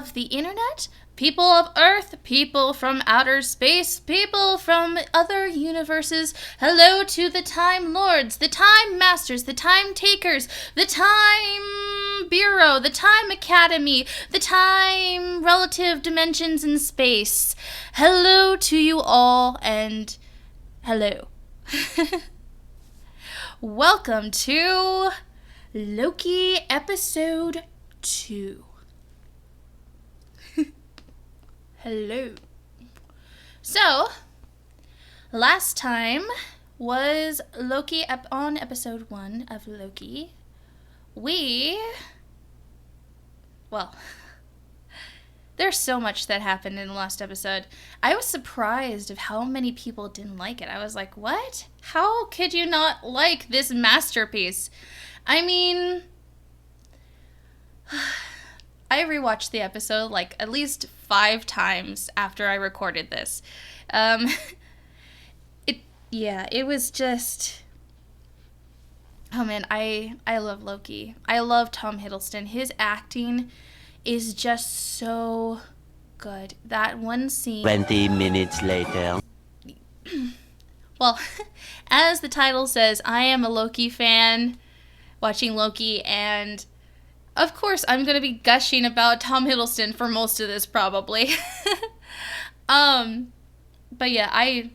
of the internet, people of Earth, people from outer space, people from other universes. Hello to the Time Lords, the Time Masters, the Time Takers, the Time Bureau, the Time Academy, the Time Relative Dimensions in Space. Hello to you all, and hello. Welcome to Loki Episode 2. Hello. So, last time was Loki on episode 1 of Loki. There's so much that happened in the last episode. I was surprised of how many people didn't like it. I was like, what? How could you not like this masterpiece? I mean, I rewatched the episode like at least 5 times after I recorded this. It was just, oh man, I love Loki. I love Tom Hiddleston. His acting is just so good. That one scene. 20 minutes later. Well, as the title says, I am a Loki fan watching Loki, and of course I'm going to be gushing about Tom Hiddleston for most of this probably. But yeah, I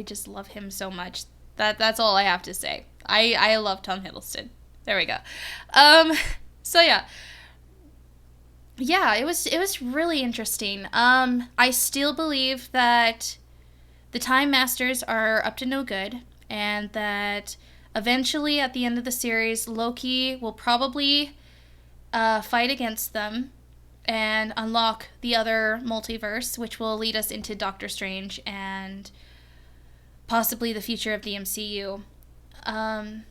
just love him so much. That's all I have to say. I love Tom Hiddleston. There we go. So yeah. Yeah, it was really interesting. I still believe that the Time Masters are up to no good, and that eventually at the end of the series, Loki will probably fight against them and unlock the other multiverse, which will lead us into Doctor Strange and possibly the future of the MCU. I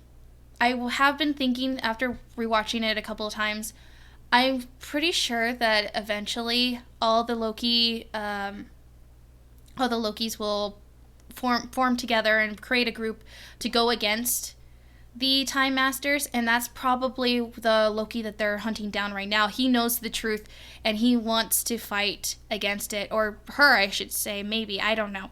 have been thinking, after rewatching it a couple of times, I'm pretty sure that eventually all the Lokis will form together and create a group to go against the Time Masters, and that's probably the Loki that they're hunting down right now. He knows the truth, and he wants to fight against it, or her, I should say, maybe. I don't know.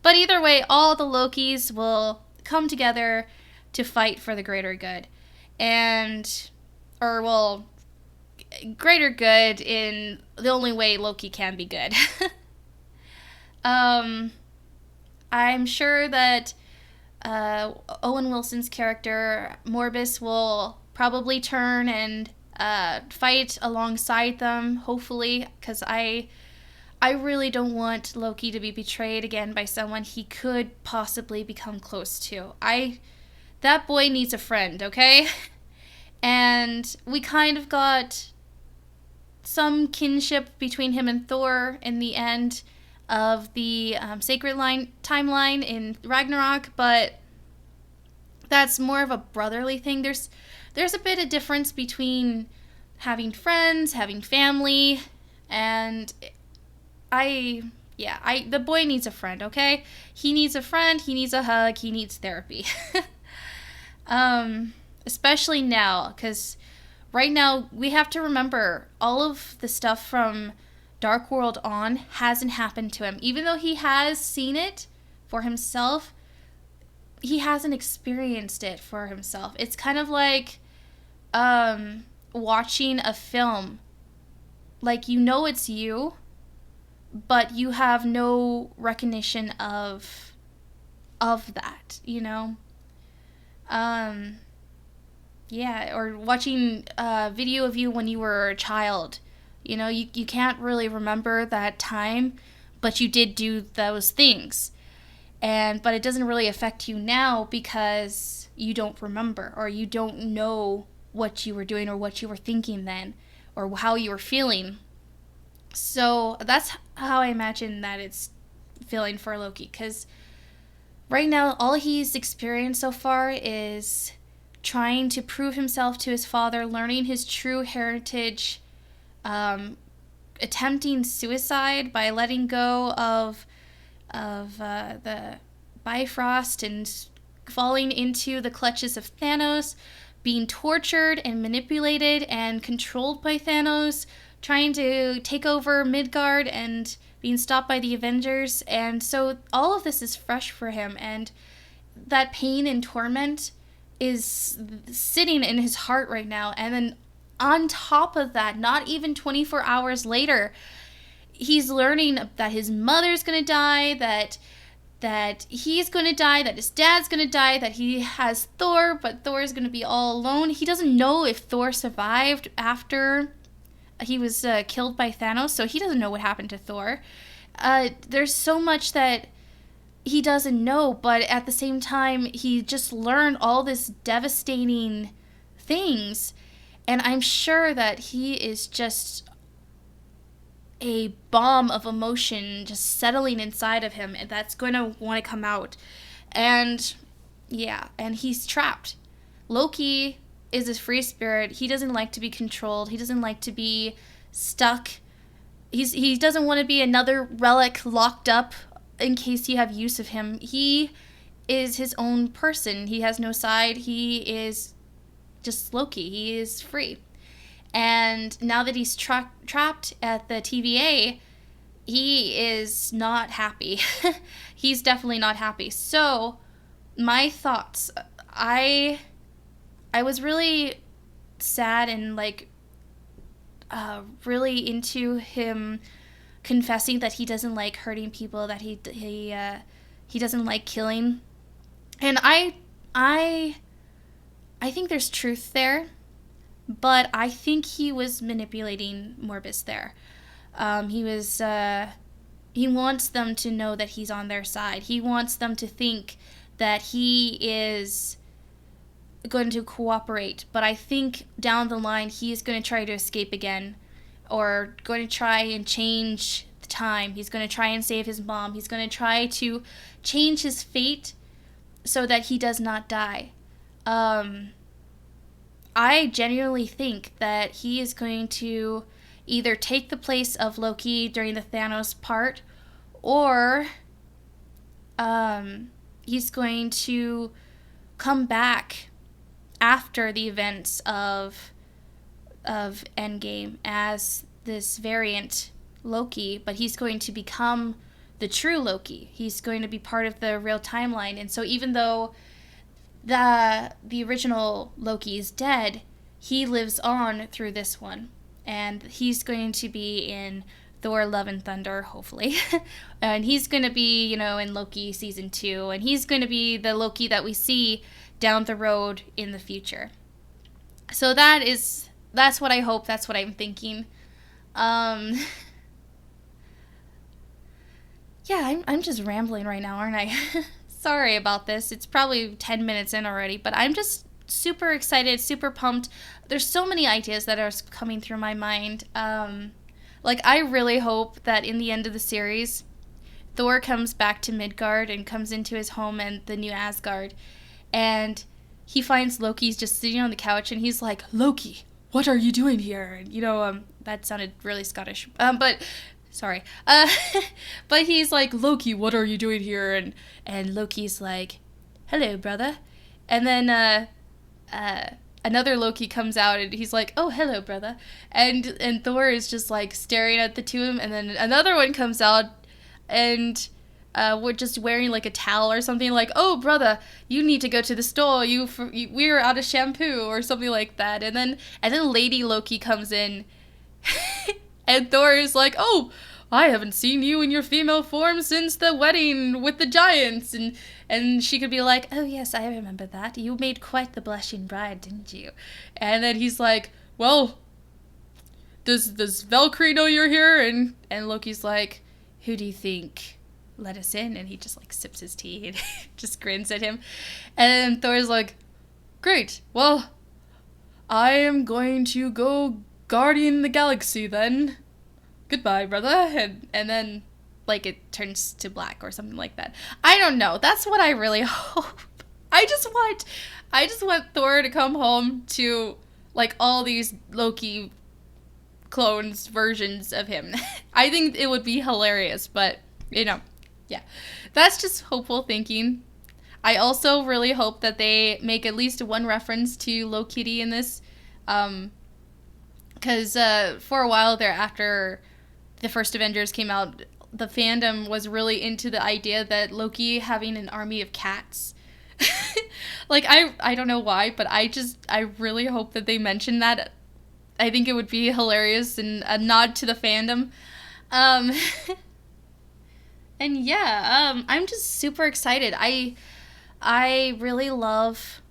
But either way, all the Lokis will come together to fight for the greater good. Greater good in the only way Loki can be good. I'm sure that Owen Wilson's character, Morbus, will probably turn and fight alongside them, hopefully, because I really don't want Loki to be betrayed again by someone he could possibly become close to. That boy needs a friend, okay? And we kind of got some kinship between him and Thor in the end of the Sacred Line timeline in Ragnarok, but that's more of a brotherly thing. There's a bit of difference between having friends, having family, and the boy needs a friend, okay? He needs a friend, he needs a hug, he needs therapy. Especially now, because right now we have to remember all of the stuff from Dark World on hasn't happened to him. Even though he has seen it for himself, he hasn't experienced it for himself. It's kind of like watching a film. Like, you know it's you, but you have no recognition of that, you know? Yeah, or watching a video of you when you were a child. You know, you can't really remember that time, but you did do those things. But it doesn't really affect you now because you don't remember, or you don't know what you were doing or what you were thinking then, or how you were feeling. So that's how I imagine that it's feeling for Loki, because right now all he's experienced so far is trying to prove himself to his father, learning his true heritage, attempting suicide by letting go of the Bifrost and falling into the clutches of Thanos, being tortured and manipulated and controlled by Thanos, trying to take over Midgard and being stopped by the Avengers. And so all of this is fresh for him, and that pain and torment is sitting in his heart right now. And then on top of that, not even 24 hours later, he's learning that his mother's going to die, that he's going to die, that his dad's going to die, that he has Thor, but Thor is going to be all alone. He doesn't know if Thor survived after he was killed by Thanos, so he doesn't know what happened to Thor. There's so much that he doesn't know, but at the same time, he just learned all this devastating things, and I'm sure that he is just a bomb of emotion just settling inside of him that's going to want to come out. And yeah, and he's trapped. Loki is a free spirit. He doesn't like to be controlled. He doesn't like to be stuck. He doesn't want to be another relic locked up in case you have use of him. He is his own person. He has no side. He is just Loki. He is free. And now that he's trapped at the TVA, he is not happy. He's definitely not happy. So, my thoughts. I was really sad and really into him confessing that he doesn't like hurting people, that he doesn't like killing. And I think there's truth there. But I think he was manipulating Morbus there. He wants them to know that he's on their side. He wants them to think that he is going to cooperate. But I think down the line, he is going to try to escape again, or going to try and change the time. He's going to try and save his mom. He's going to try to change his fate so that he does not die. I genuinely think that he is going to either take the place of Loki during the Thanos part, or he's going to come back after the events of Endgame as this variant Loki, but he's going to become the true Loki. He's going to be part of the real timeline. And so even though the original Loki is dead, he lives on through this one, and he's going to be in Thor: Love and Thunder, hopefully, and he's going to be, in Loki season 2, and he's going to be the Loki that we see down the road in the future. So that's what I hope. That's what I'm thinking. Yeah, I'm just rambling right now, aren't I? Sorry about this. It's probably 10 minutes in already, but I'm just super excited, super pumped. There's so many ideas that are coming through my mind. I really hope that in the end of the series, Thor comes back to Midgard and comes into his home and the new Asgard, and he finds Loki's just sitting on the couch, and he's like, "Loki, what are you doing here?" And, that sounded really Scottish. Sorry. But he's like, "Loki, what are you doing here?" And Loki's like, "Hello, brother." And then another Loki comes out, and he's like, "Oh, hello, brother." And Thor is just staring at the two of them. And then another one comes out, and we're just wearing a towel or something, "Oh, brother, you need to go to the store. We're out of shampoo," or something like that. And then Lady Loki comes in. And Thor is like, "Oh, I haven't seen you in your female form since the wedding with the giants." And she could be like, "Oh, yes, I remember that. You made quite the blushing bride, didn't you?" And then he's like, "Well, does Valkyrie know you're here?" And Loki's like, "Who do you think let us in?" And he just sips his tea and just grins at him. And Thor's like, "Great. Well, I am going to go guardian the galaxy then. Goodbye, brother." And then it turns to black or something like that. I don't know. That's what I really hope. I just want Thor to come home to all these Loki clones versions of him. I think it would be hilarious, but yeah. That's just hopeful thinking. I also really hope that they make at least one reference to Loki in this. Because for a while there, after the first Avengers came out, the fandom was really into the idea that Loki having an army of cats. Like, I don't know why, but I really hope that they mention that. I think it would be hilarious and a nod to the fandom. And yeah, I'm just super excited. I really love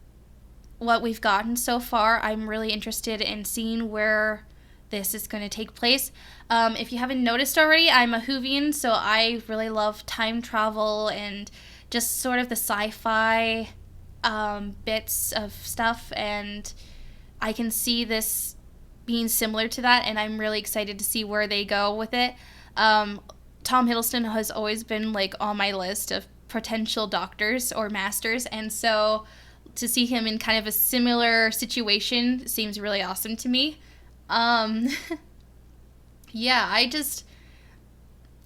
what we've gotten so far. I'm really interested in seeing where this is going to take place. If you haven't noticed already, I'm a Whovian, so I really love time travel and just sort of the sci-fi bits of stuff, and I can see this being similar to that, and I'm really excited to see where they go with it. Tom Hiddleston has always been like on my list of potential doctors or masters, and so to see him in kind of a similar situation seems really awesome to me. Yeah,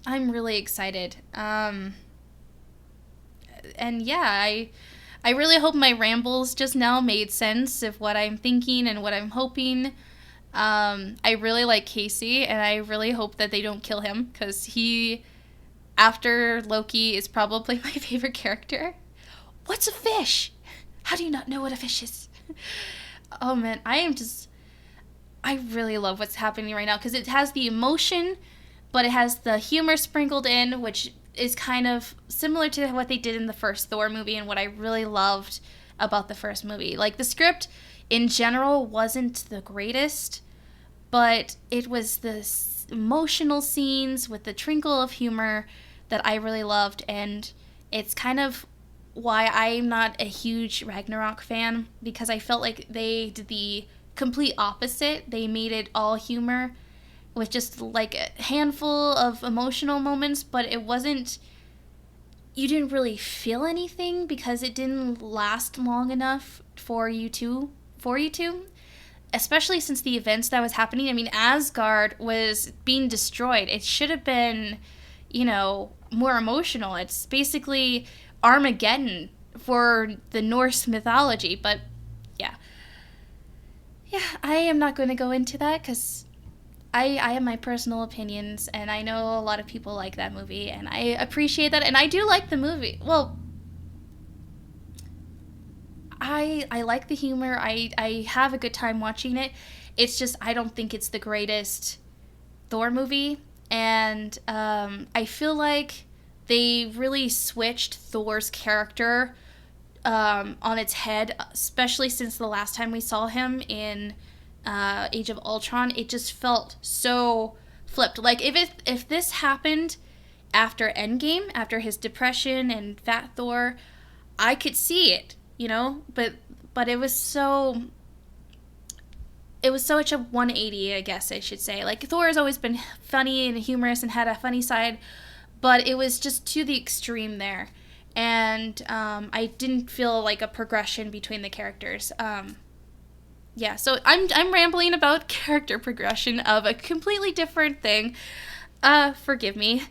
I'm really excited. And yeah, I really hope my rambles just now made sense of what I'm thinking and what I'm hoping. I really like Casey, and I really hope that they don't kill him, because he, after Loki, is probably my favorite character. What's a fish? How do you not know what a fish is? Oh man, I really love what's happening right now, because it has the emotion, but it has the humor sprinkled in, which is kind of similar to what they did in the first Thor movie, and what I really loved about the first movie. Like, the script in general wasn't the greatest, but it was the emotional scenes with the trinkle of humor that I really loved, and it's kind of why I'm not a huge Ragnarok fan, because I felt like they did the complete opposite. They made it all humor with just like a handful of emotional moments, but it wasn't, you didn't really feel anything because it didn't last long enough for you to, especially since the events that was happening. I mean, Asgard was being destroyed. It should have been, more emotional. It's basically Armageddon for the Norse mythology, but yeah, I am not going to go into that, because I have my personal opinions, and I know a lot of people like that movie, and I appreciate that, and I do like the movie. Well, I like the humor. I have a good time watching it. It's just, I don't think it's the greatest Thor movie, and I feel like they really switched Thor's character on its head, especially since the last time we saw him in Age of Ultron. It just felt so flipped. Like, if this happened after Endgame, after his depression and Fat Thor, I could see it, but it was such a 180, I guess I should say. Like, Thor has always been funny and humorous and had a funny side, but it was just to the extreme there. And I didn't feel like a progression between the characters. Yeah, so I'm rambling about character progression of a completely different thing. Forgive me.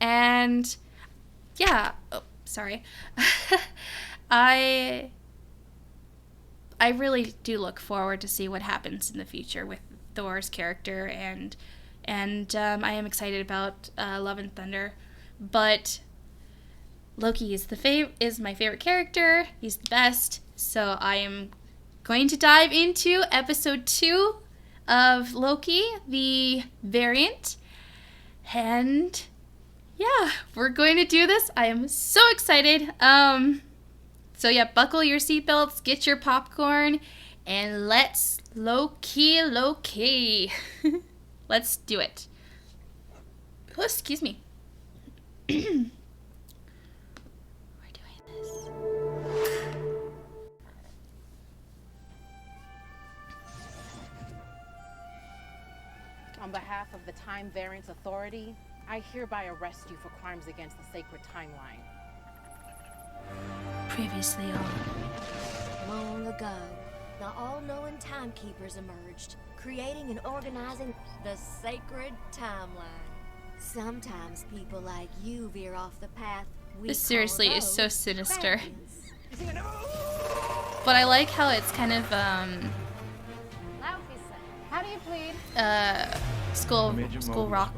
And yeah, sorry. I really do look forward to see what happens in the future with Thor's character, and I am excited about Love and Thunder, but Loki is my favorite character. He's the best. So I am going to dive into episode 2 of Loki, the variant. And yeah, we're going to do this. I am so excited. So yeah, buckle your seatbelts, get your popcorn, and let's Loki. Let's do it. Oh, excuse me. On behalf of the Time Variance Authority, I hereby arrest you for crimes against the sacred timeline. Previously on. Long ago, the all-knowing timekeepers emerged, creating and organizing the sacred timeline. Sometimes people like you veer off the path we This seriously call is so those sinister. dragons. But I like how it's kind of How do you plead? school rock.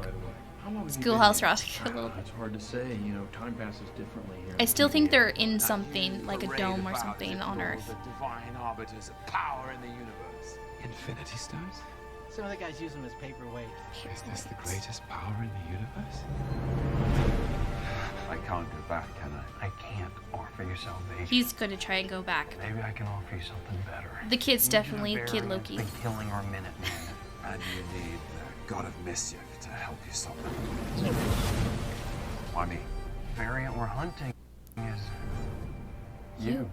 How long have you Schoolhouse been rock here? a little bit. It's hard to say. You know, time passes differently here. I still think they're in something, like a dome or something on Earth. The divine arbiters of power in the universe. Infinity Stones? Some of the guys use them as paperweight. Is this the greatest power in the universe? I can't go back, can I? I can't offer you salvation. He's going to try and go back. Maybe I can offer you something better. The kid's definitely Kid Loki. Been killing our Minutemen. And you need the god of mischief to help you stop them. Why me? Variant we're hunting is you.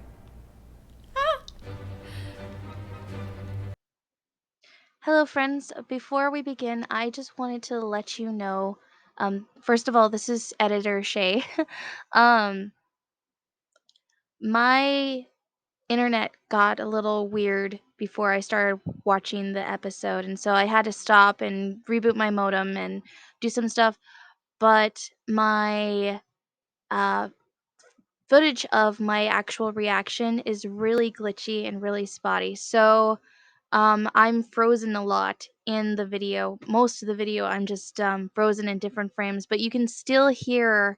Hello friends, before we begin, I just wanted to let you know, first of all, this is editor Shay. My internet got a little weird before I started watching the episode, and so I had to stop and reboot my modem and do some stuff, but my footage of my actual reaction is really glitchy and really spotty, so I'm frozen a lot in the video. Most of the video, I'm just frozen in different frames, but you can still hear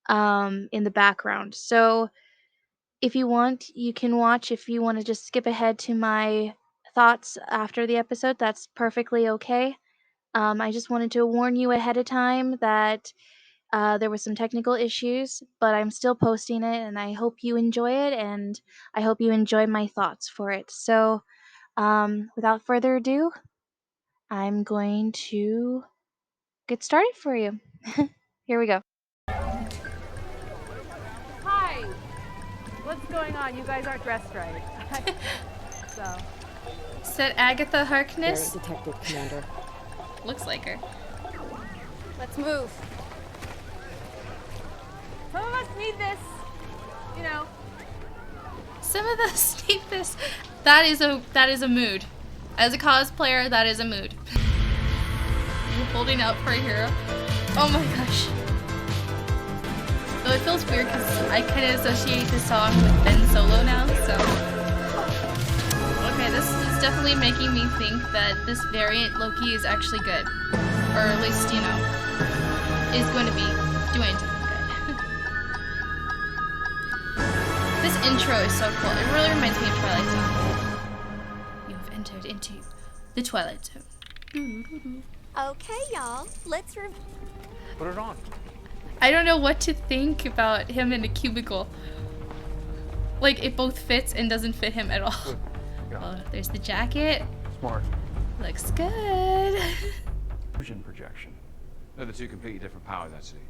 in the background. So if you want, you can watch. If you want to just skip ahead to my thoughts after the episode, that's perfectly okay. I just wanted to warn you ahead of time that there were some technical issues, but I'm still posting it, and I hope you enjoy it, and I hope you enjoy my thoughts for it. So without further ado, I'm going to get started for you. Here we go. Hi. What's going on? You guys aren't dressed right. So. Said Agatha Harkness. Detective Commander. Looks like her. Let's move. Some of us need this. You know. Some of us need this. That is a mood. As a cosplayer, that is a mood. You're holding out for a hero. Oh my gosh. Though it feels weird because I kind of associate this song with Ben Solo now, so. Okay, this is definitely making me think that this variant Loki is actually good. Or at least, you know, is going to be doing something good. This intro is so cool. It really reminds me of Twilight Zone. You have entered into the Twilight Zone. Okay, y'all, let's Put it on. I don't know what to think about him in a cubicle. Like, it both fits and doesn't fit him at all. Oh, there's the jacket. Smart. Looks good. Illusion projection. They're the two completely different powers, actually.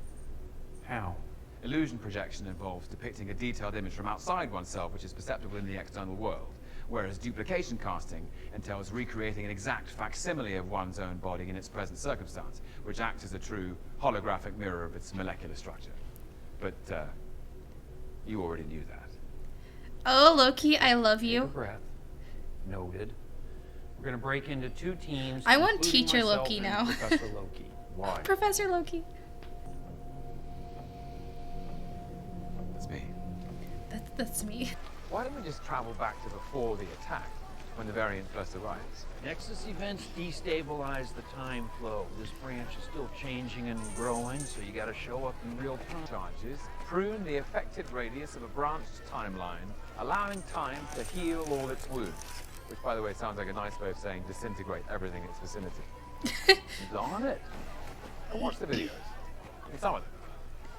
How? Illusion projection involves depicting a detailed image from outside oneself which is perceptible in the external world, whereas duplication casting entails recreating an exact facsimile of one's own body in its present circumstance, which acts as a true holographic mirror of its molecular structure. But, you already knew that. Oh, Loki, I love Take a you. breath. Noted. We're gonna break into two teams. I want including Teacher myself Loki and now. Professor Loki. Why? Professor Loki. That's me. That's me. Why don't we just travel back to before the attack, when the variant first arrives? Nexus events destabilize the time flow. This branch is still changing and growing, so you gotta show up in real time. Charges prune the affected radius of a branched timeline, allowing time to heal all its wounds. Which, by the way, sounds like a nice way of saying disintegrate everything in its vicinity. Darn it! And watch the videos. And some of them.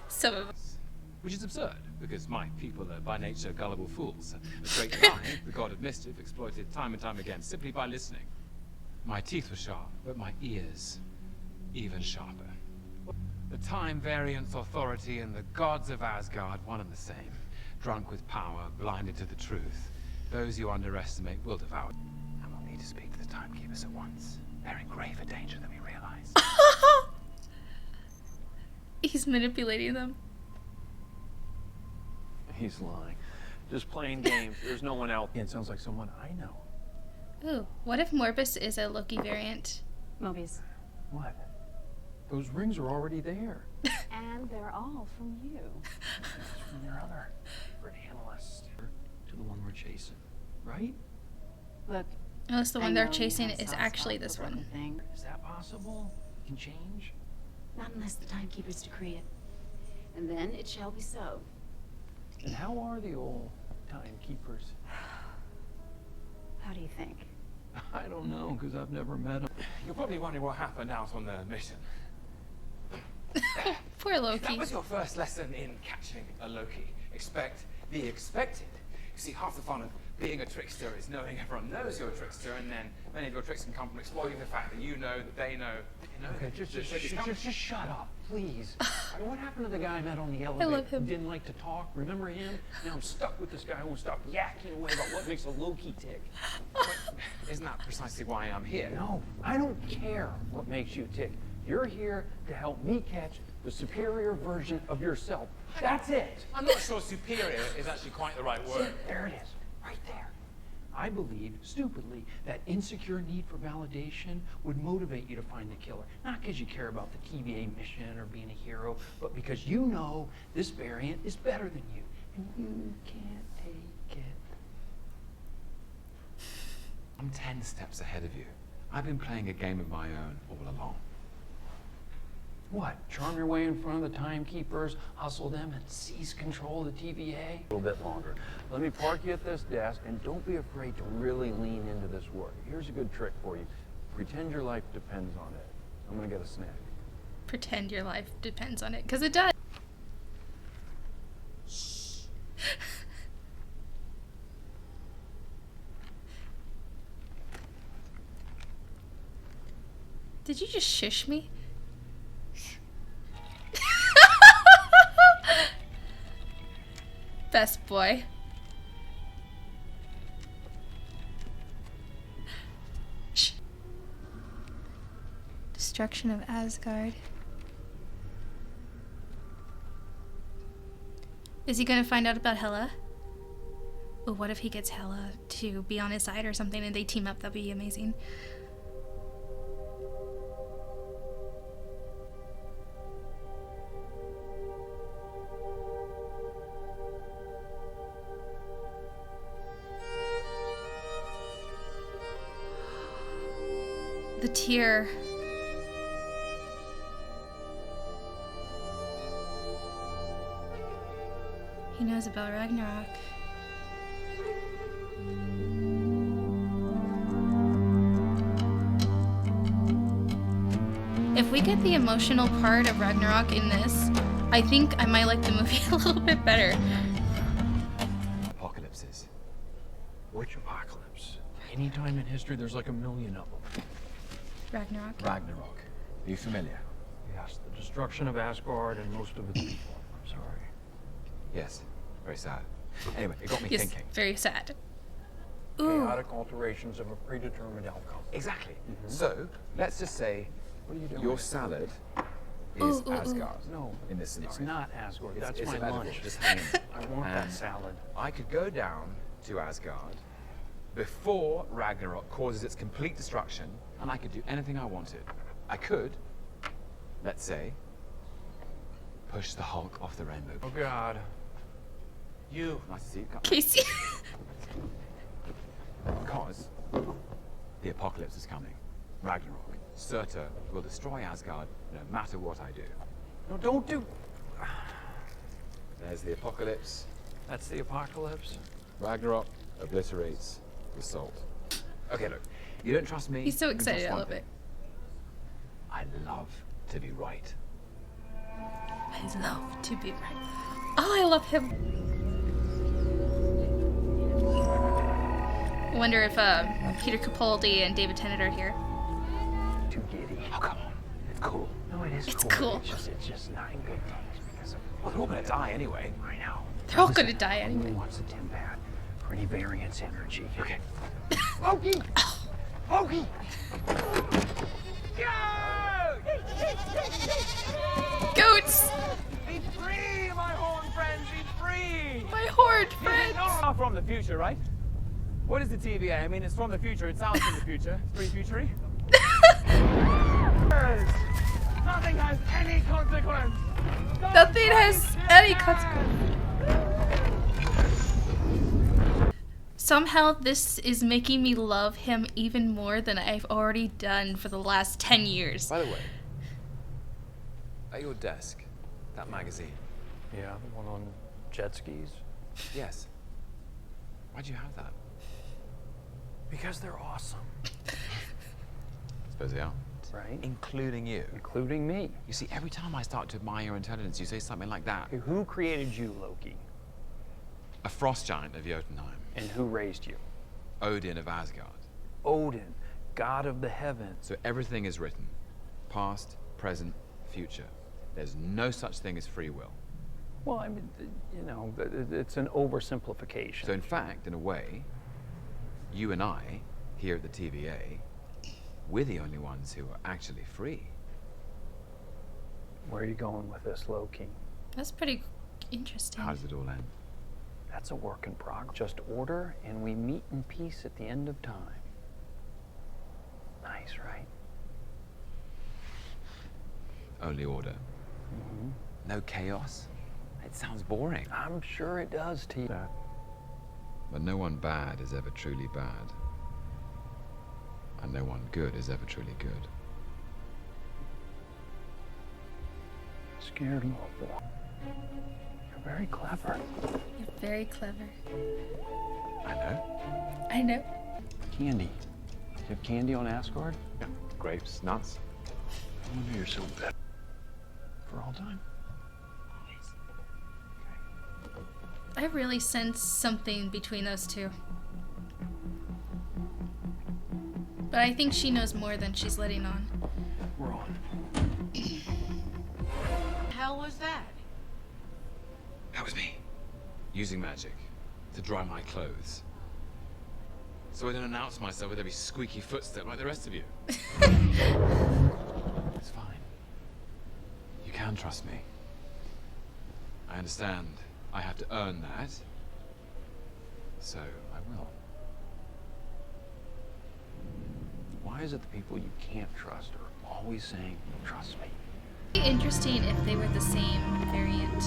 Some of us. Which is absurd, because my people are by nature gullible fools. A great time, the god of mischief, exploited time and time again simply by listening. My teeth were sharp, but my ears even sharper. The time variance authority and the gods of Asgard, one and the same. Drunk with power, blinded to the truth. Those you underestimate will devour. And we'll need to speak to the timekeepers at once. They're in graver danger than we realize. He's manipulating them. He's lying. Just playing games. There's no one else. It sounds like someone I know. Ooh, what if Morbus is a Loki variant? Mobius. What? Those rings are already there. And they're all from you. From your other favorite analyst. for the one we're chasing, right? Look, Unless the I one they're know you chasing have a is soft actually spot this for one. everything. Is that possible? It can change? Not unless the timekeepers decree it. And then it shall be so. And how are the old timekeepers? How do you think? I don't know, because I've never met them. You're probably wondering what happened out on the mission. Poor Loki. That was your first lesson in catching a Loki. Expect the expected. You see, half the fun of being a trickster is knowing everyone knows you're a trickster, and then many of your tricks can come from exploiting the fact that you know that they know. You know. Okay, just shut up, please. I mean, what happened to the guy I met on the elevator love him. who didn't like to talk? Remember him? Now I'm stuck with this guy who won't stop yakking away about what makes a Loki tick. Isn't that precisely why I'm here? No, I don't care what makes you tick. You're here to help me catch the superior version of yourself. That's it. I'm not sure superior is actually quite the right word. There it is, right there. I believe, stupidly, that insecure need for validation would motivate you to find the killer. Not because you care about the TVA mission or being a hero, but because you know this variant is better than you, and you can't take it. I'm 10 steps ahead of you. I've been playing a game of my own all along. What? Charm your way in front of the timekeepers, hustle them, and seize control of the TVA? A little bit longer. Let me park you at this desk, and don't be afraid to really lean into this work. Here's a good trick for you. Pretend your life depends on it. I'm gonna get a snack. Pretend your life depends on it, because it does. Did you just shush me? Best boy. Shh. Destruction of Asgard. Is he gonna find out about Hela? Well, what if he gets Hela to be on his side or something and they team up? That'd be amazing. The tear. He knows about Ragnarok. If we get the emotional part of Ragnarok in this, I think I might like the movie a little bit better. Apocalypses. Which apocalypse? Any time in history, there's like a million of them. Ragnarok. Ragnarok. Are you familiar? Yes, the destruction of Asgard and most of its people. I'm sorry. Yes. Very sad. Anyway, it got me Yes, thinking. very sad. Ooh. Chaotic alterations of a predetermined outcome. Exactly. So, let's just say What are you doing? your salad is Ooh, ooh, ooh. Asgard. No, in this scenario. it's not Asgard. That's It's my a metaphor. lunch. Just hang in. I want that salad. I could go down to Asgard before Ragnarok causes its complete destruction, and I could do anything I wanted. I could, let's say, push the Hulk off the rainbow. Oh God. You, nice to see you. Casey. Because the apocalypse is coming. Ragnarok. Surtur will destroy Asgard no matter what I do. No, don't do. There's the apocalypse. That's the apocalypse. Ragnarok obliterates the salt. Okay, look. You don't trust me? He's so you can excited. trust I one love thing. it. I love to be right. I love to be right. Oh, I love him. I wonder if Peter Capaldi and David Tennant are here. Too giddy. Oh, come on. It's cool. No, it is It's cool. cool. It's just not in good things because of. Well, they're all gonna die anyway. I know. They're all Listen, gonna die anyway. Everyone wants the Tim Pad for any variance energy. Okay. Loki! Loki! Goats! Be free, my horn friends, be free! My horned friends! You're from the future, right? What is the TVA? I mean, it's from the future. It sounds from the future. It's pretty futury. Nothing has any consequence. Nothing has any consequence. Somehow this is making me love him even more than I've already done for the last 10 years. By the way, at your desk, that magazine. Yeah, the one on jet skis. Yes. Why'd you have that? Because they're awesome. Suppose they are. Right? Including you. Including me. You see, every time I start to admire your intelligence, you say something like that. Okay, who created you, Loki? A frost giant of Jotunheim. And who raised you? Odin of Asgard. Odin, god of the heavens. So everything is written. Past, present, future. There's no such thing as free will. Well, I mean, you know, it's an oversimplification. So in fact, in a way, you and I, here at the TVA, we're the only ones who are actually free. Where are you going with this, Loki? That's pretty interesting. How does it all end? That's a work in progress. Just order, and we meet in peace at the end of time. Nice, right? Only order. No chaos. It sounds boring. I'm sure it does to you. But no one bad is ever truly bad. And no one good is ever truly good. Scared little boy. You're very clever. You're very clever. I know. I know. Candy. You have candy on Asgard? Yeah. Grapes, nuts. I wonder you're so bad. For all time? I really sense something between those two. But I think she knows more than she's letting on. We're on. Hell was that? That was me. Using magic to dry my clothes. So I don't announce myself with every squeaky footstep like the rest of you. It's fine. You can trust me. I understand I have to earn that. So I will. Why is it the people you can't trust are always saying, trust me? It'd be interesting if they were the same variant.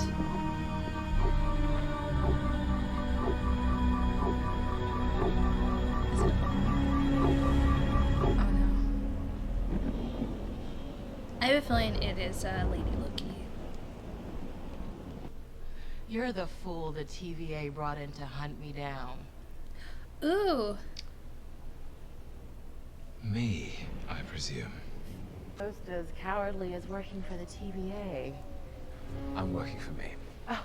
Oh no. I have a feeling it is Lady Loki. You're the fool the TVA brought in to hunt me down. Ooh. Me, I presume. Most as cowardly as working for the TVA. I'm working for me. Oh,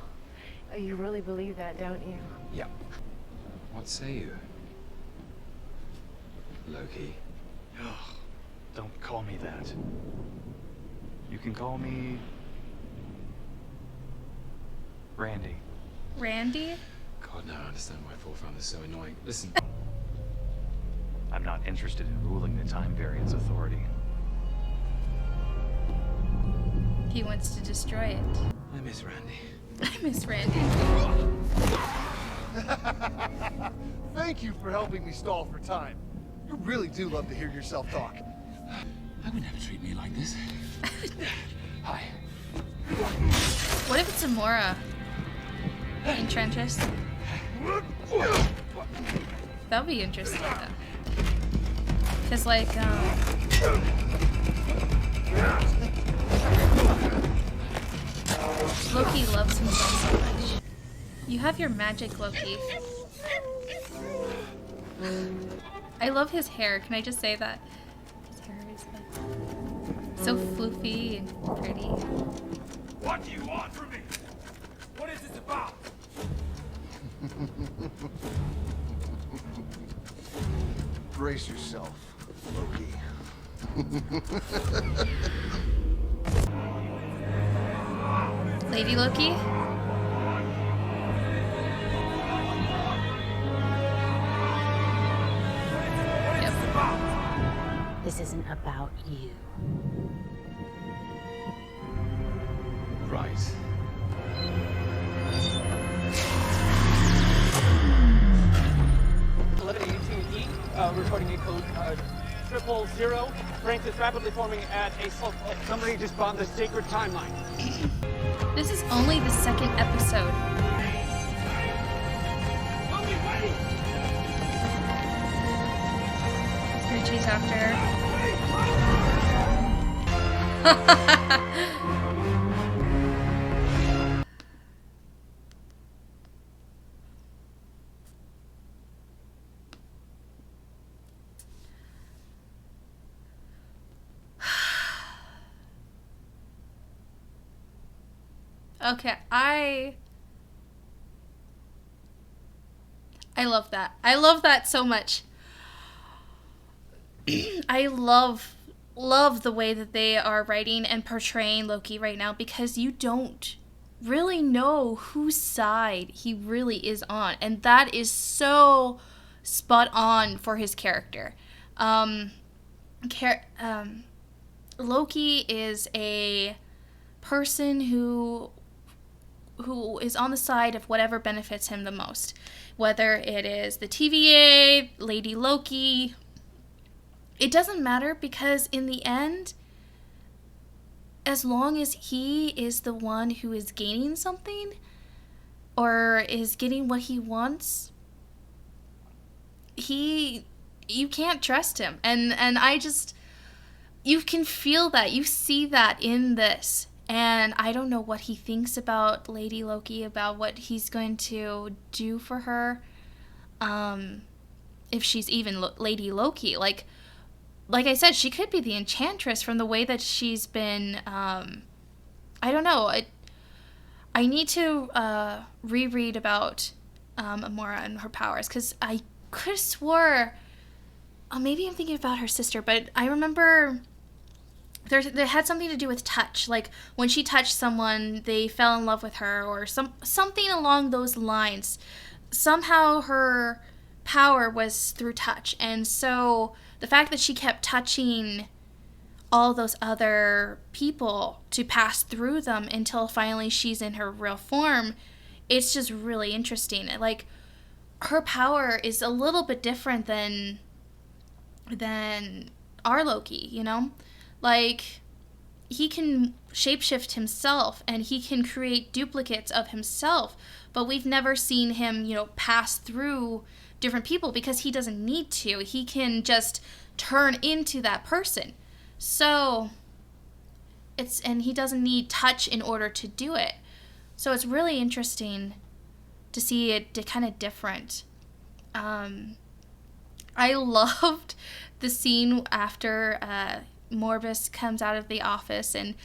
you really believe that, don't you? Yep. What say you, Loki? Don't call me that. You can call me Randy. Randy? God, now I understand why Paul found this so annoying. Listen. I'm not interested in ruling the Time Variance Authority. He wants to destroy it. I miss Randy. I miss Randy. Thank you for helping me stall for time. You really do love to hear yourself talk. I would never treat me like this. Hi. What if it's Amora? Enchantress? That would be interesting, though. Because, like, Loki loves himself so much. You have your magic, Loki. I love his hair. Can I just say that? His hair is like so floofy and pretty. What do you want from me? What is this about? Brace yourself, Loki. Lady Loki? Yep. This isn't about you. Right. Reporting a code 000. Francis rapidly forming at a self. Somebody just bombed the sacred timeline. This is only the second episode. Loki, wait! to chase after. Okay, I love that. I love that so much. I love the way that they are writing and portraying Loki right now, because you don't really know whose side he really is on, and that is so spot on for his character. Loki is a person who is on the side of whatever benefits him the most, whether it is the TVA, Lady Loki. It doesn't matter, because in the end, as long as he is the one who is gaining something or is getting what he wants, you can't trust him. And you can feel that. You see that in this. And I don't know what he thinks about Lady Loki, about what he's going to do for her. If she's even Lady Loki. Like I said, she could be the Enchantress from the way that she's been, I don't know. I need to reread about Amora and her powers, because I could have swore, maybe I'm thinking about her sister, but I remember there had something to do with touch. Like, when she touched someone, they fell in love with her, or something along those lines. Somehow her power was through touch, and so the fact that she kept touching all those other people to pass through them until finally she's in her real form, it's just really interesting. Like, her power is a little bit different than our Loki, you know? Like, he can shapeshift himself, and he can create duplicates of himself, but we've never seen him, pass through different people, because he doesn't need to. He can just turn into that person. So and he doesn't need touch in order to do it. So it's really interesting to see it kind of different. I loved the scene after Morbus comes out of the office and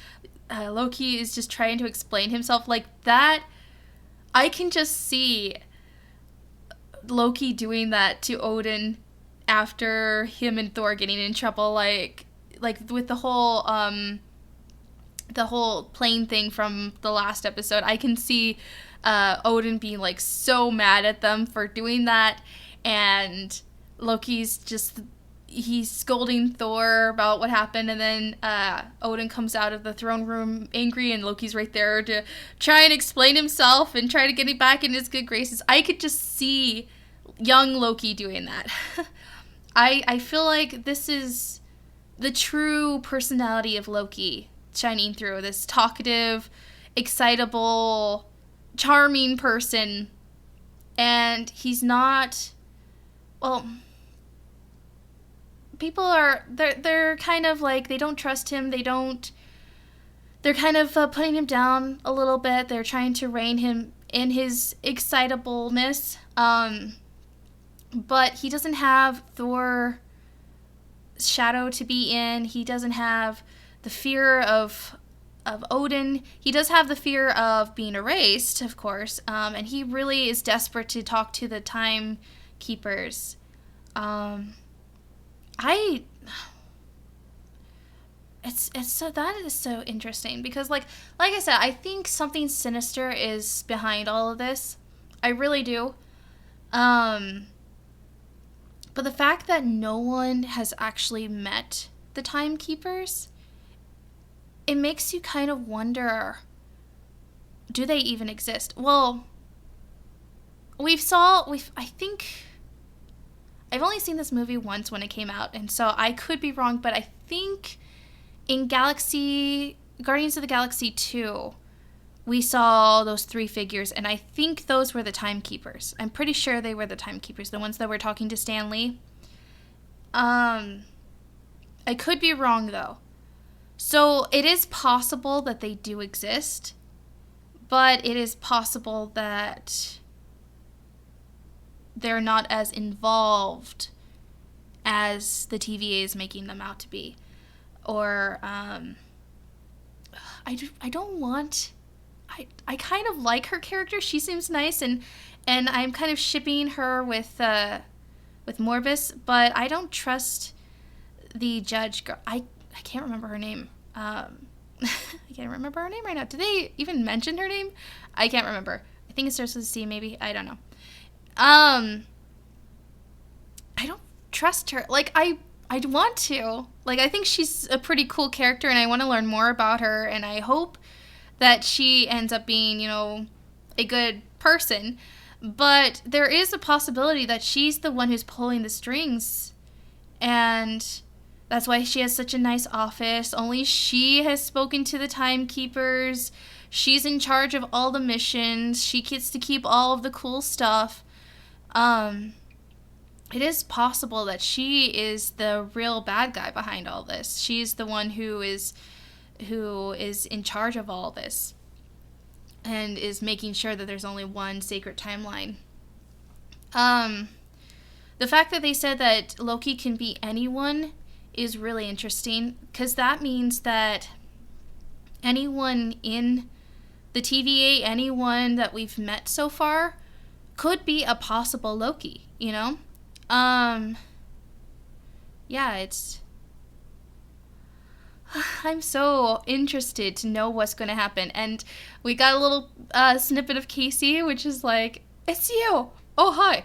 Loki is just trying to explain himself. Like, that, I can just see Loki doing that to Odin after him and Thor getting in trouble, like with the whole plane thing from the last episode. I can see Odin being like so mad at them for doing that, and Loki's he's scolding Thor about what happened, and then Odin comes out of the throne room angry, and Loki's right there to try and explain himself and try to get him back in his good graces. I could just see young Loki doing that. I feel like this is the true personality of Loki shining through. This talkative, excitable, charming person. And he's not, well, people are, they're kind of like, they don't trust him. They're kind of putting him down a little bit. They're trying to rein him in his excitableness. But he doesn't have Thor's shadow to be in. He doesn't have the fear of Odin. He does have the fear of being erased, of course. And he really is desperate to talk to the timekeepers. It's so, that is so interesting, because like I said, I think something sinister is behind all of this. I really do. But the fact that no one has actually met the timekeepers, it makes you kind of wonder, do they even exist? Well, I think I've only seen this movie once when it came out, and so I could be wrong, but I think in Guardians of the Galaxy 2, we saw those three figures, and I think those were the timekeepers. I'm pretty sure they were the timekeepers, the ones that were talking to Stan Lee. I could be wrong, though. So it is possible that they do exist, but it is possible that they're not as involved as the TVA is making them out to be. Or, I kind of like her character. She seems nice, and I'm kind of shipping her with Morbus, but I don't trust the judge girl. I can't remember her name. I can't remember her name right now. Did they even mention her name? I can't remember. I think it starts with a C, maybe. I don't know. I don't trust her. Like, I want to. Like, I think she's a pretty cool character, and I want to learn more about her, and I hope that she ends up being, a good person. But there is a possibility that she's the one who's pulling the strings, and that's why she has such a nice office. Only she has spoken to the timekeepers. She's in charge of all the missions. She gets to keep all of the cool stuff. It is possible that she is the real bad guy behind all this. She's the one who is in charge of all this and is making sure that there's only one sacred timeline. The fact that they said that Loki can be anyone is really interesting, because that means that anyone in the TVA, anyone that we've met so far, could be a possible Loki, Yeah, I'm so interested to know what's going to happen. And we got a little snippet of Casey, which is like, it's you. Oh, hi.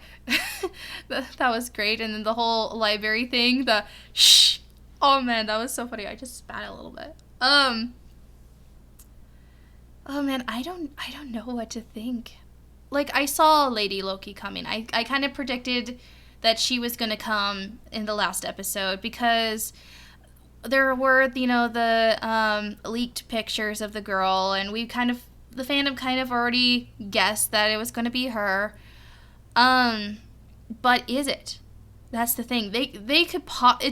That was great. And then the whole library thing, the shh. Oh, man, that was so funny. I just spat a little bit. Oh, man, I don't know what to think. Like, I saw Lady Loki coming. I kind of predicted that she was going to come in the last episode, because there were, the leaked pictures of the girl, and the fandom kind of already guessed that it was going to be her. But is it? That's the thing. They could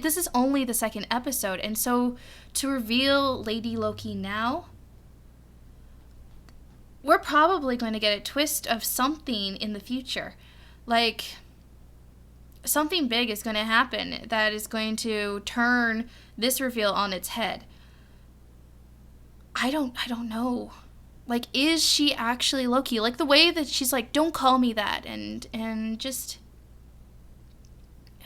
this is only the second episode, and so to reveal Lady Loki now, we're probably going to get a twist of something in the future. Like, something big is going to happen that is going to turn this reveal on its head. I don't know. Like, is she actually Loki? Like, the way that she's like, don't call me that, and just,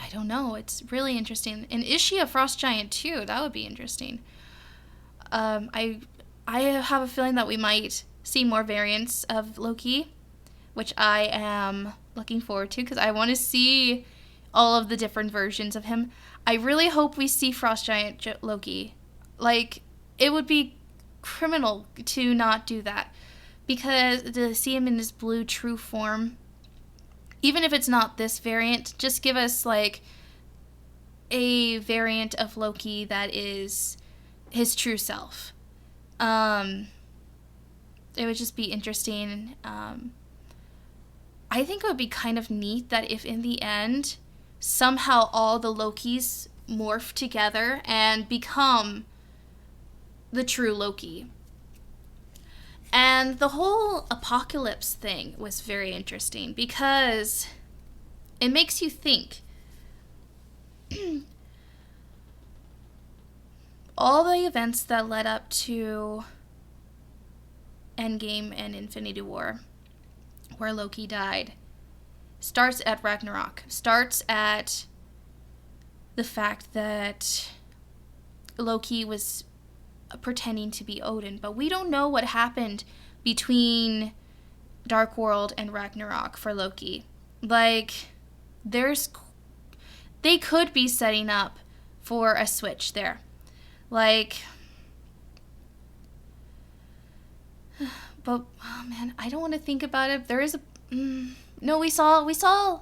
I don't know. It's really interesting. And is she a frost giant too? That would be interesting. I have a feeling that we might see more variants of Loki, which I am looking forward to, because I want to see all of the different versions of him. I really hope we see Frost Giant Loki. Like, it would be criminal to not do that, because to see him in his blue true form, even if it's not this variant, just give us, like, a variant of Loki that is his true self. It would just be interesting. I think it would be kind of neat that if in the end somehow all the Lokis morph together and become the true Loki. And the whole apocalypse thing was very interesting, because it makes you think. All the events that led up to Endgame and Infinity War, where Loki died, starts at Ragnarok. Starts at the fact that Loki was pretending to be Odin, but we don't know what happened between Dark World and Ragnarok for Loki. Like, they could be setting up for a switch there. Like, but, oh man, I don't want to think about it. There is no, we saw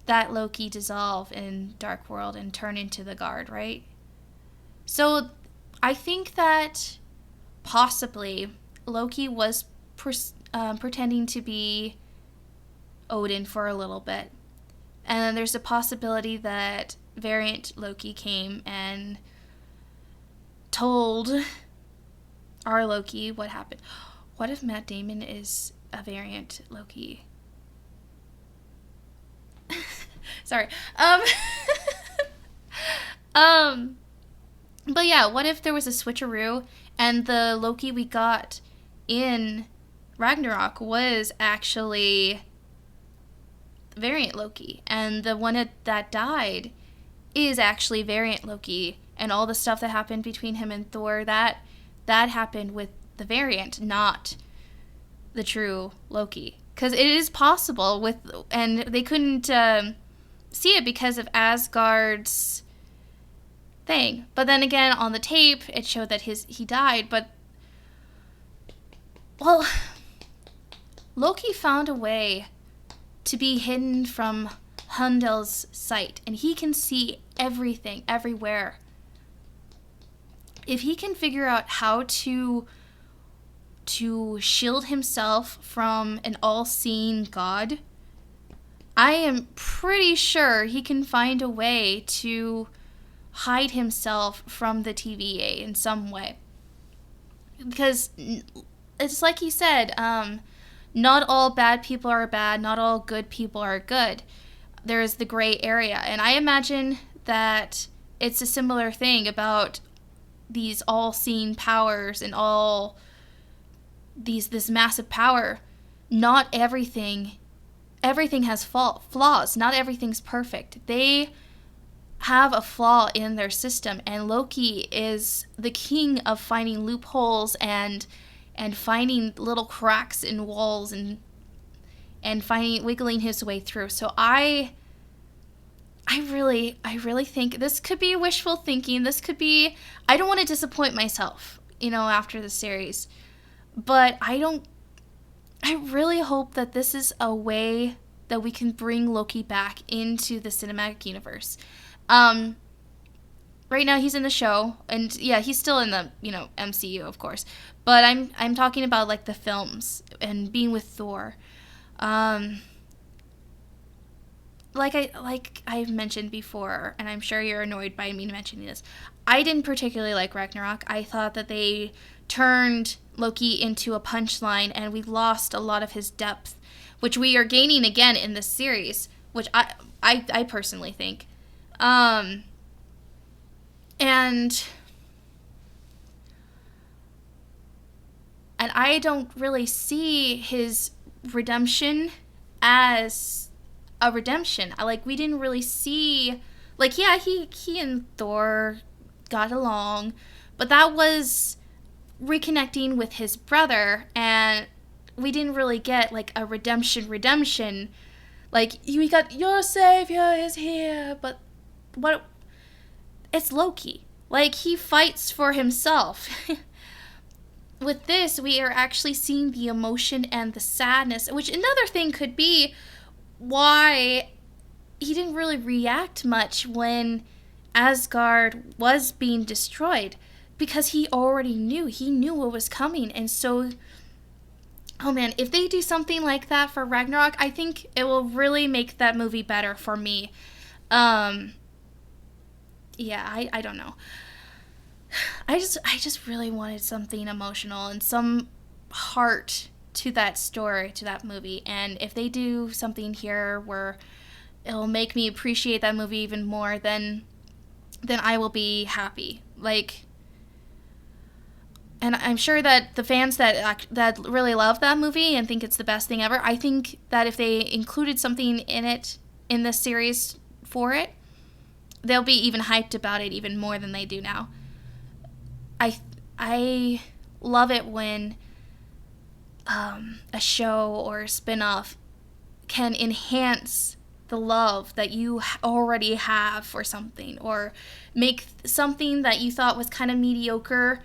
that Loki dissolve in Dark World and turn into the Guard, right? So I think that possibly Loki was pretending to be Odin for a little bit. And then there's a possibility that variant Loki came and told our Loki what happened. What if Matt Damon is a variant Loki? Sorry. But yeah, what if there was a switcheroo and the Loki we got in Ragnarok was actually variant Loki, and the one that died is actually variant Loki, and all the stuff that happened between him and Thor, that happened with the variant, not the true Loki. Because it is possible and they couldn't see it because of Asgard's thing. But then again, on the tape, it showed that he died. But, well, Loki found a way to be hidden from Heimdall's sight, and he can see everything, everywhere. If he can figure out how to shield himself from an all-seeing god, I am pretty sure he can find a way to hide himself from the TVA in some way. Because it's like he said, not all bad people are bad, not all good people are good. There is the gray area. And I imagine that it's a similar thing about these all-seeing powers and all this massive power. Not everything has flaws. Not everything's perfect. They have a flaw in their system, and Loki is the king of finding loopholes and finding little cracks in walls and wiggling his way through. So I really think this could be wishful thinking. This could be, I don't want to disappoint myself, after the series. But I really hope that this is a way that we can bring Loki back into the cinematic universe. Right now he's in the show, and yeah, he's still in the, MCU, of course. But I'm talking about like the films and being with Thor. Like I've mentioned before, and I'm sure you're annoyed by me mentioning this, I didn't particularly like Ragnarok. I thought that they turned Loki into a punchline, and we lost a lot of his depth, which we are gaining again in this series, which I personally think. And I don't really see his redemption as a redemption. We didn't really see, yeah, he and Thor got along, but that was reconnecting with his brother, and we didn't really get a redemption. We got your savior is here, but what? It's Loki. He fights for himself. With this, we are actually seeing the emotion and the sadness, which another thing could be why he didn't really react much when Asgard was being destroyed, because he already knew. He knew what was coming. And so, oh man, if they do something like that for Ragnarok, I think it will really make that movie better for me. Yeah, I don't know. I just really wanted something emotional and some heart to that story, to that movie. And if they do something here where it'll make me appreciate that movie even more, then I will be happy. And I'm sure that the fans that really love that movie and think it's the best thing ever, I think that if they included something in this series for it, they'll be even hyped about it even more than they do now. I love it when a show or a spin-off can enhance the love that you already have for something, or make something that you thought was kind of mediocre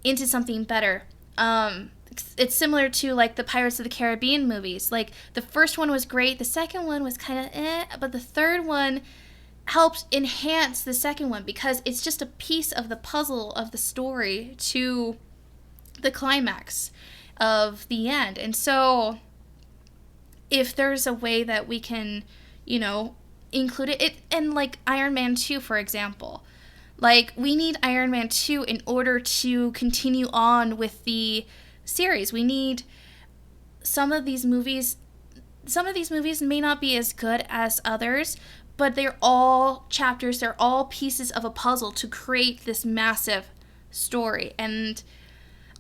into something better. It's similar to the Pirates of the Caribbean movies. The first one was great, the second one was kind of but the third one helped enhance the second one because it's just a piece of the puzzle of the story to the climax of the end. And so if there's a way that we can, included it, and like Iron Man 2, for example. Like, we need Iron Man 2 in order to continue on with the series. We need some of these movies may not be as good as others, but they're all chapters, they're all pieces of a puzzle to create this massive story. And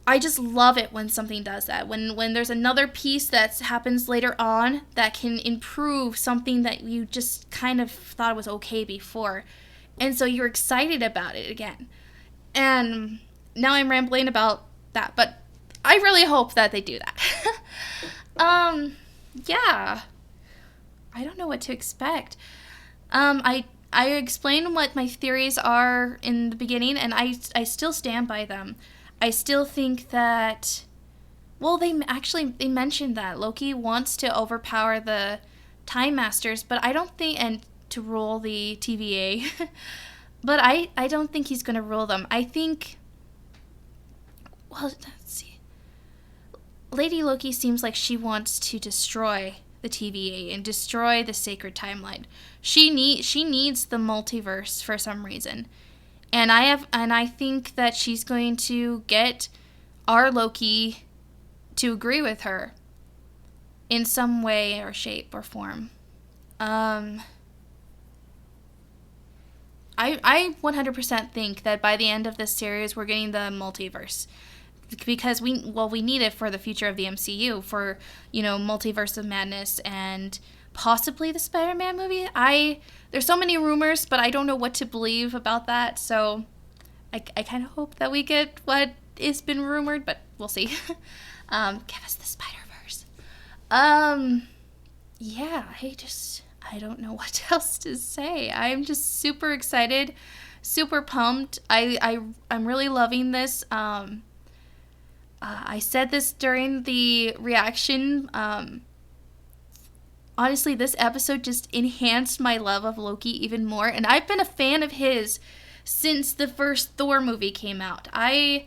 I just love it when something does that. When there's another piece that happens later on that can improve something that you just kind of thought was okay before. And so you're excited about it again. And now I'm rambling about that, but I really hope that they do that. Yeah. I don't know what to expect. I explained what my theories are in the beginning, and I still stand by them. I still think that, well, they mentioned that Loki wants to overpower the Time Masters, but I don't think, and to rule the TVA, but I don't think he's going to rule them. I think, well, let's see. Lady Loki seems like she wants to destroy the TVA and destroy the sacred timeline. She needs the multiverse for some reason. And I think that she's going to get our Loki to agree with her in some way or shape or form. I 100% think that by the end of this series we're getting the multiverse, because we need it for the future of the MCU, for, you know, Multiverse of Madness and possibly the Spider-Man movie. There's so many rumors, but I don't know what to believe about that, so I kind of hope that we get what has been rumored, but we'll see. Give us the Spider-Verse. Yeah, I don't know what else to say. I'm just super excited, super pumped. I'm really loving this. I said this during the reaction. Honestly, this episode just enhanced my love of Loki even more, and I've been a fan of his since the first Thor movie came out. I've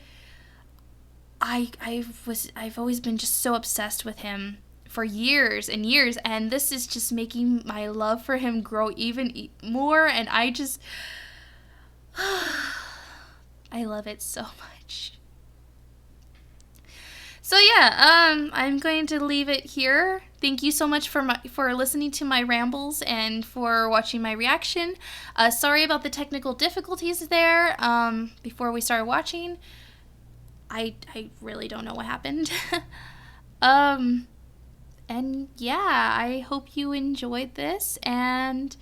always been just so obsessed with him for years and years, and this is just making my love for him grow even more, and I love it so much. So yeah, I'm going to leave it here. Thank you so much for listening to my rambles and for watching my reaction. Sorry about the technical difficulties there before we started watching. I really don't know what happened. And yeah, I hope you enjoyed this, and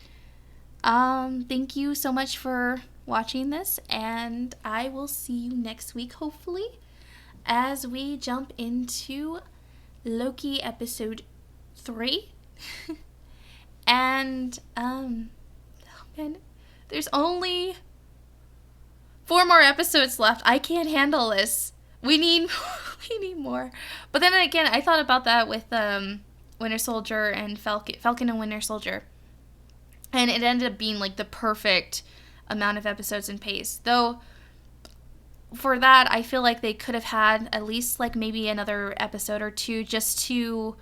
thank you so much for watching this, and I will see you next week, hopefully, as we jump into Loki Episode 3. And, oh man, there's only 4 more episodes left. I can't handle this. We need more. But then again, I thought about that with Winter Soldier and Falcon and Winter Soldier. And it ended up being like the perfect amount of episodes and pace. Though for that, I feel like they could have had at least like maybe another episode or 2 just to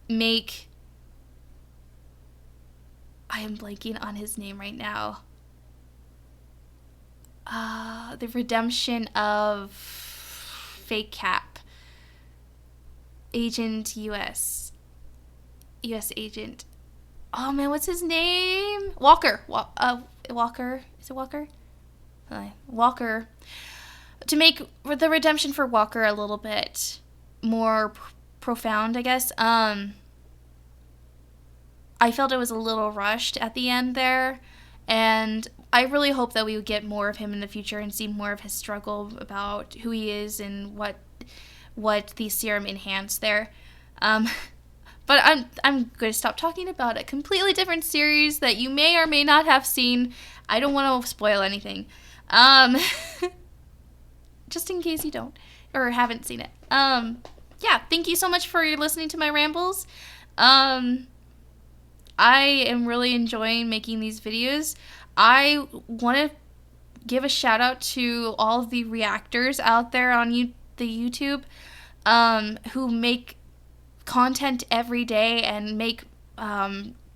make, I am blanking on his name right now. The redemption of Fake Cap. Agent US agent. Oh man, what's his name? Walker. Walker. Is it Walker? Walker. To make the redemption for Walker a little bit more profound, I guess. I felt it was a little rushed at the end there, and I really hope that we would get more of him in the future and see more of his struggle about who he is and what the serum enhanced there. But I'm going to stop talking about a completely different series that you may or may not have seen. I don't want to spoil anything. Just in case you don't or haven't seen it. Yeah, thank you so much for listening to my rambles. I am really enjoying making these videos. I want to give a shout out to all of the reactors out there on the YouTube who make content every day and make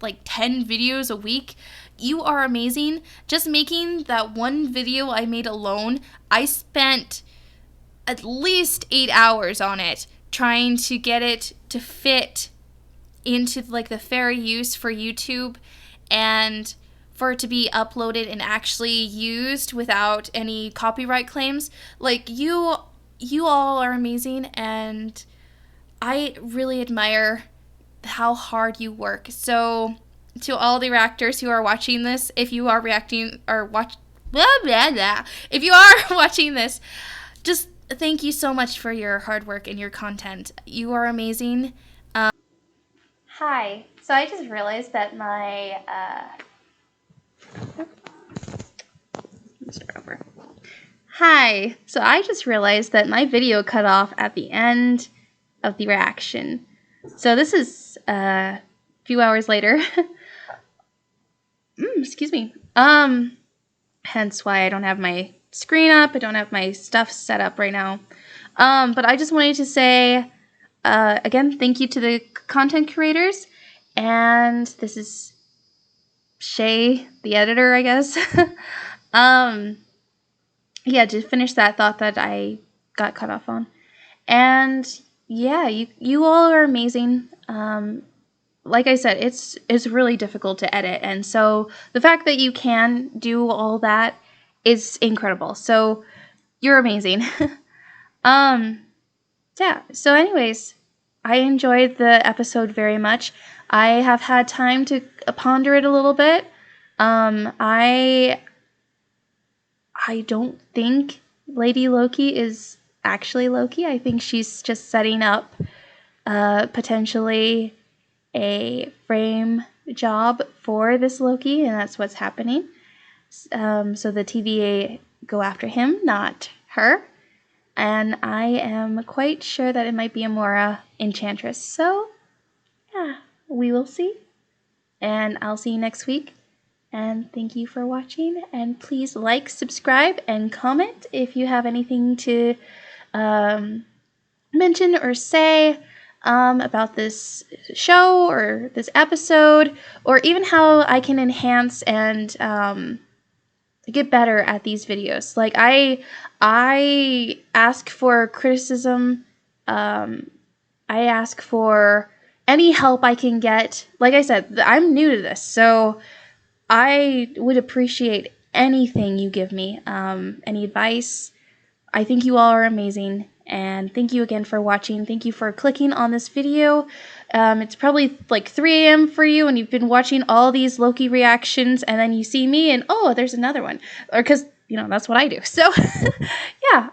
like 10 videos a week. You are amazing. Just making that one video I made alone, I spent at least 8 hours on it, trying to get it to fit into like the fair use for YouTube and for it to be uploaded and actually used without any copyright claims. Like, you all are amazing, and I really admire how hard you work. So to all the reactors who are watching this, if you are reacting or if you are watching this, just thank you so much for your hard work and your content. You are amazing. Hi. So I just realized that my start over. Hi. So I just realized that my video cut off at the end of the reaction. So this is a few hours later. Excuse me. Hence why I don't have my screen up. I don't have my stuff set up right now. But I just wanted to say, again, thank you to the content creators. And this is Shay, the editor, I guess. Yeah, to finish that thought that I got cut off on. And yeah, you all are amazing. Like I said, it's really difficult to edit, and so the fact that you can do all that is incredible. So you're amazing. Yeah. So anyways, I enjoyed the episode very much. I have had time to ponder it a little bit. I don't think Lady Loki is actually Loki. I think she's just setting up potentially a frame job for this Loki, and that's what's happening. So the TVA go after him, not her. And I am quite sure that it might be a Mora enchantress. So, yeah, we will see. And I'll see you next week. And thank you for watching. And please like, subscribe, and comment if you have anything to mention or say about this show or this episode, or even how I can enhance and get better at these videos. Like, I ask for criticism. I ask for any help I can get. Like I said, I'm new to this, so I would appreciate anything you give me, any advice. I think you all are amazing, and thank you again for watching. Thank you for clicking on this video. It's probably like 3 a.m. for you, and you've been watching all these Loki reactions, and then you see me, and oh, there's another one. Or because, that's what I do. So, yeah.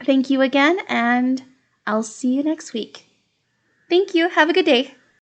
Thank you again, and I'll see you next week. Thank you. Have a good day.